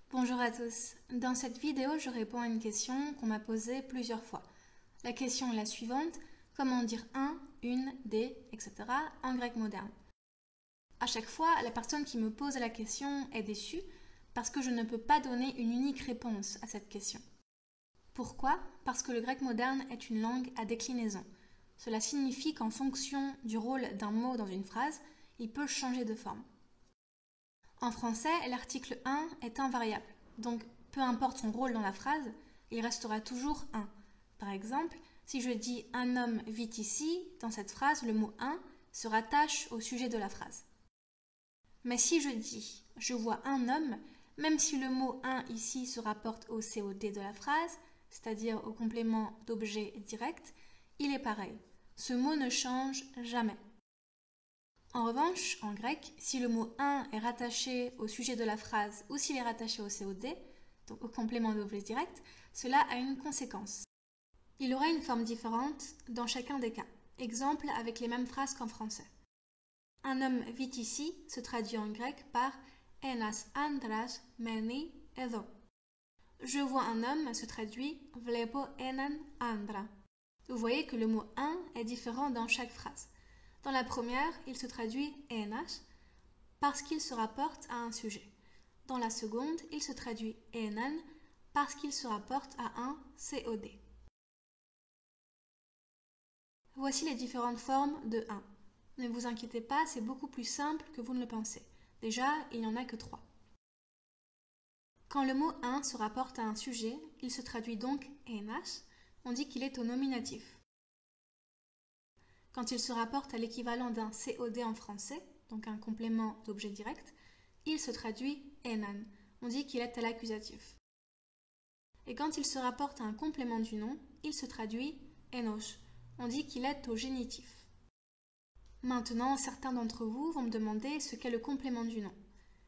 Bonjour à tous. Dans cette vidéo, je réponds à une question qu'on m'a posée plusieurs fois. La question est la suivante: comment dire un, une, des, etc. en grec moderne? À chaque fois, la personne qui me pose la question est déçue parce que je ne peux pas donner une unique réponse à cette question. Pourquoi? Parce que le grec moderne est une langue à déclinaison. Cela signifie qu'en fonction du rôle d'un mot dans une phrase, il peut changer de forme. En français, l'article un est invariable, donc peu importe son rôle dans la phrase, il restera toujours un. Par exemple, si je dis « un homme vit ici », dans cette phrase, le mot « un » se rattache au sujet de la phrase. Mais si je dis « je vois un homme », même si le mot « un » ici se rapporte au COD de la phrase, c'est-à-dire au complément d'objet direct, il est pareil. Ce mot ne change jamais. En revanche, en grec, si le mot « un » est rattaché au sujet de la phrase ou s'il est rattaché au COD, donc au complément d'objet direct, cela a une conséquence. Il aura une forme différente dans chacun des cas. Exemple avec les mêmes phrases qu'en français. Un homme vit ici se traduit en grec par enas andras meni edo. Je vois un homme se traduit vlepo έναν άντρα. Vous voyez que le mot un est différent dans chaque phrase. Dans la première, il se traduit enas parce qu'il se rapporte à un sujet. Dans la seconde, il se traduit enan parce qu'il se rapporte à un COD. Voici les différentes formes de un. Ne vous inquiétez pas, c'est beaucoup plus simple que vous ne le pensez. Déjà, il n'y en a que 3. Quand le mot un se rapporte à un sujet, il se traduit donc enas, on dit qu'il est au nominatif. Quand il se rapporte à l'équivalent d'un COD en français, donc un complément d'objet direct, il se traduit enan, on dit qu'il est à l'accusatif. Et quand il se rapporte à un complément du nom, il se traduit enos, on dit qu'il est au génitif. Maintenant, certains d'entre vous vont me demander ce qu'est le complément du nom.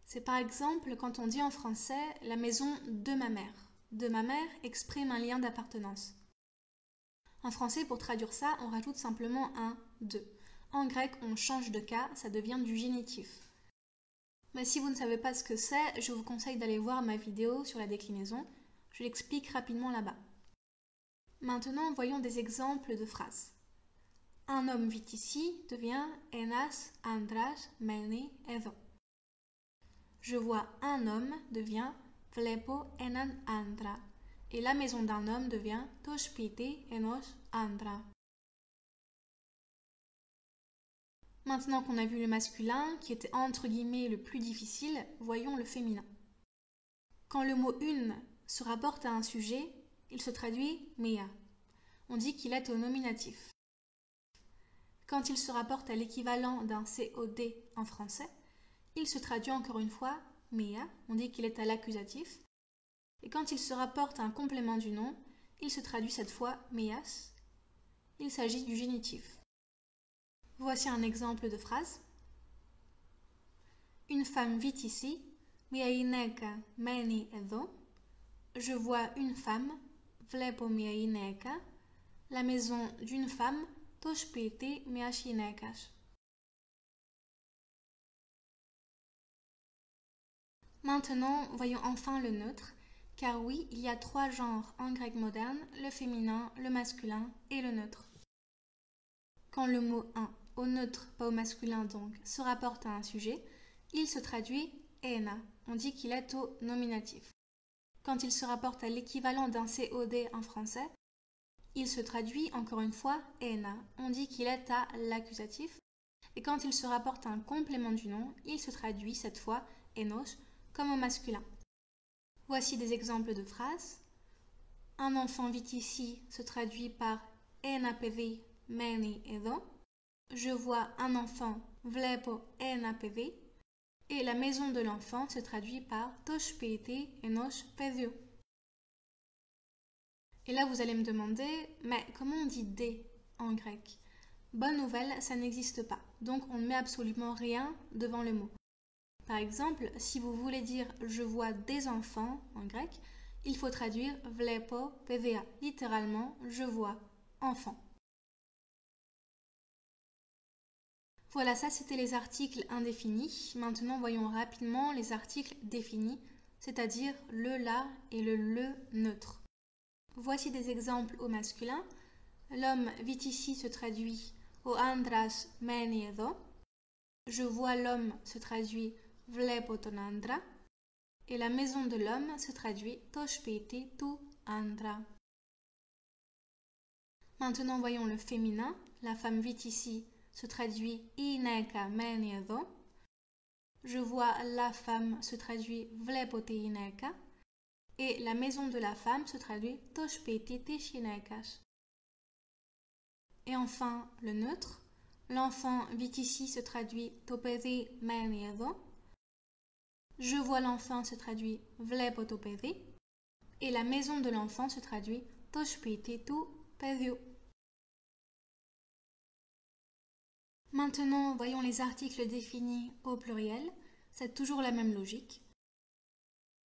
C'est par exemple quand on dit en français « la maison de ma mère ». De ma mère exprime un lien d'appartenance. En français, pour traduire ça, on rajoute simplement un « de ». En grec, on change de cas, ça devient du génitif. Mais si vous ne savez pas ce que c'est, je vous conseille d'aller voir ma vidéo sur la déclinaison. Je l'explique rapidement là-bas. Maintenant, voyons des exemples de phrases. Un homme vit ici devient enas andras meni edo. Je vois un homme devient vlepo έναν άντρα. Et la maison d'un homme devient to spiti enos άντρα. Maintenant qu'on a vu le masculin, qui était entre guillemets le plus difficile, voyons le féminin. Quand le mot une se rapporte à un sujet, il se traduit mea. On dit qu'il est au nominatif. Quand il se rapporte à l'équivalent d'un COD en français, il se traduit encore une fois mea, on dit qu'il est à l'accusatif. Et quand il se rapporte à un complément du nom, il se traduit cette fois meas. Il s'agit du génitif. Voici un exemple de phrase. Une femme vit ici. Μια γυναίκα μένει εδώ. Je vois une femme. Βλέπω μια γυναίκα. La maison d'une femme. Το σπίτι μιας γυναίκας. Maintenant, voyons enfin le neutre, car oui, il y a 3 genres en grec moderne, le féminin, le masculin et le neutre. Quand le mot un, au neutre, pas au masculin donc, se rapporte à un sujet, il se traduit ena, on dit qu'il est au nominatif. Quand il se rapporte à l'équivalent d'un COD en français, il se traduit encore une fois ena, on dit qu'il est à l'accusatif. Et quand il se rapporte à un complément du nom, il se traduit cette fois enos, comme au masculin. Voici des exemples de phrases. Un enfant vit ici se traduit par ένα παιδί μένει εδώ. Je vois un enfant, βλέπω ένα παιδί. Et la maison de l'enfant se traduit par το σπίτι ενός παιδιού. Et là, vous allez me demander, mais comment on dit des en grec? Bonne nouvelle, ça n'existe pas. Donc, on ne met absolument rien devant le mot. Par exemple, si vous voulez dire « je vois des enfants » en grec, il faut traduire « vlepo pva », littéralement « je vois enfant ». Voilà, ça c'était les articles indéfinis. Maintenant, voyons rapidement les articles définis c'est-à-dire le la et le neutre. Voici des exemples au masculin. L'homme vit ici se traduit o andras meni edo. Je vois l'homme se traduit vlepo ton andra. Et la maison de l'homme se traduit to spiti tu andra. Maintenant voyons le féminin. La femme vit ici se traduit i neka meni edo. Je vois la femme se traduit vlepo te ineka. Et la maison de la femme se traduit to spiti ti shinekas. Et enfin, le neutre. L'enfant vit ici se traduit to pedi meni edo. Je vois l'enfant se traduit vlepo to pedi. Et la maison de l'enfant se traduit to spiti tu pediu. Maintenant, voyons les articles définis au pluriel. C'est toujours la même logique.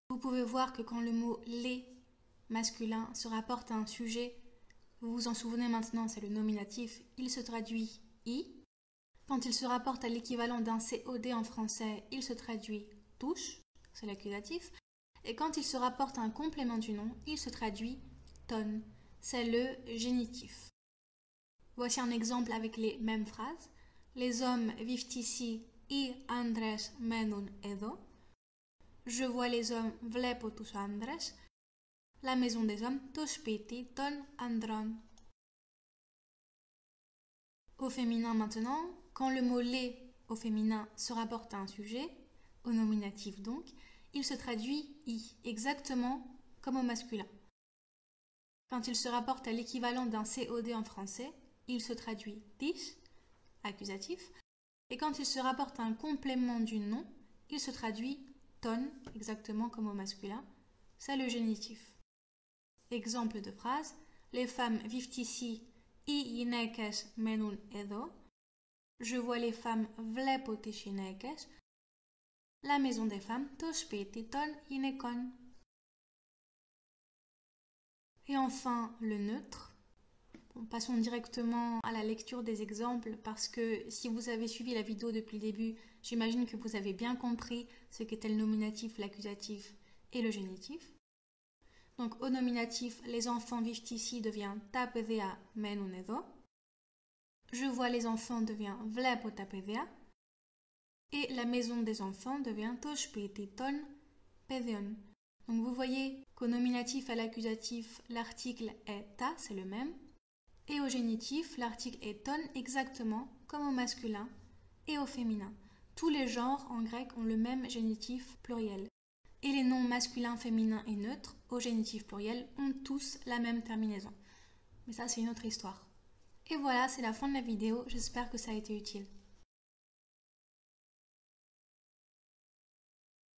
Vous pouvez voir que quand le mot les masculin se rapporte à un sujet, vous vous en souvenez maintenant, c'est le nominatif, il se traduit i. Quand il se rapporte à l'équivalent d'un COD en français, il se traduit touche, c'est l'accusatif. Et quand il se rapporte à un complément du nom, il se traduit ton, c'est le génitif. Voici un exemple avec les mêmes phrases. Les hommes vivent ici i Andres menun edo. Je vois les hommes vlepo tus Andres. La maison des hommes to spiti ton andron. Au féminin maintenant, quand le mot les au féminin se rapporte à un sujet, au nominatif donc, il se traduit i, exactement comme au masculin. Quand il se rapporte à l'équivalent d'un COD en français, il se traduit tis, accusatif, et quand il se rapporte à un complément du nom, il se traduit ton, exactement comme au masculin, c'est le génitif. Exemple de phrase, les femmes vivent ici i ginekes menun edo. Je vois les femmes vlepo te ginekes. La maison des femmes to spiti ton ginekon. Et enfin, le neutre. Passons directement à la lecture des exemples parce que si vous avez suivi la vidéo depuis le début, j'imagine que vous avez bien compris ce qu'était le nominatif, l'accusatif et le génitif. Donc au nominatif, les enfants vivent ici devient ta pedea menun edo. Je vois les enfants devient vlepo ta pedea. Et la maison des enfants devient to spiti ton pedeon. Donc vous voyez qu'au nominatif à l'accusatif, l'article est ta, c'est le même. Et au génitif, l'article est ton exactement comme au masculin et au féminin. Tous les genres en grec ont le même génitif pluriel. Et les noms masculins, féminins et neutres, au génitif pluriel, ont tous la même terminaison. Mais ça, c'est une autre histoire. Et voilà, c'est la fin de la vidéo. J'espère que ça a été utile.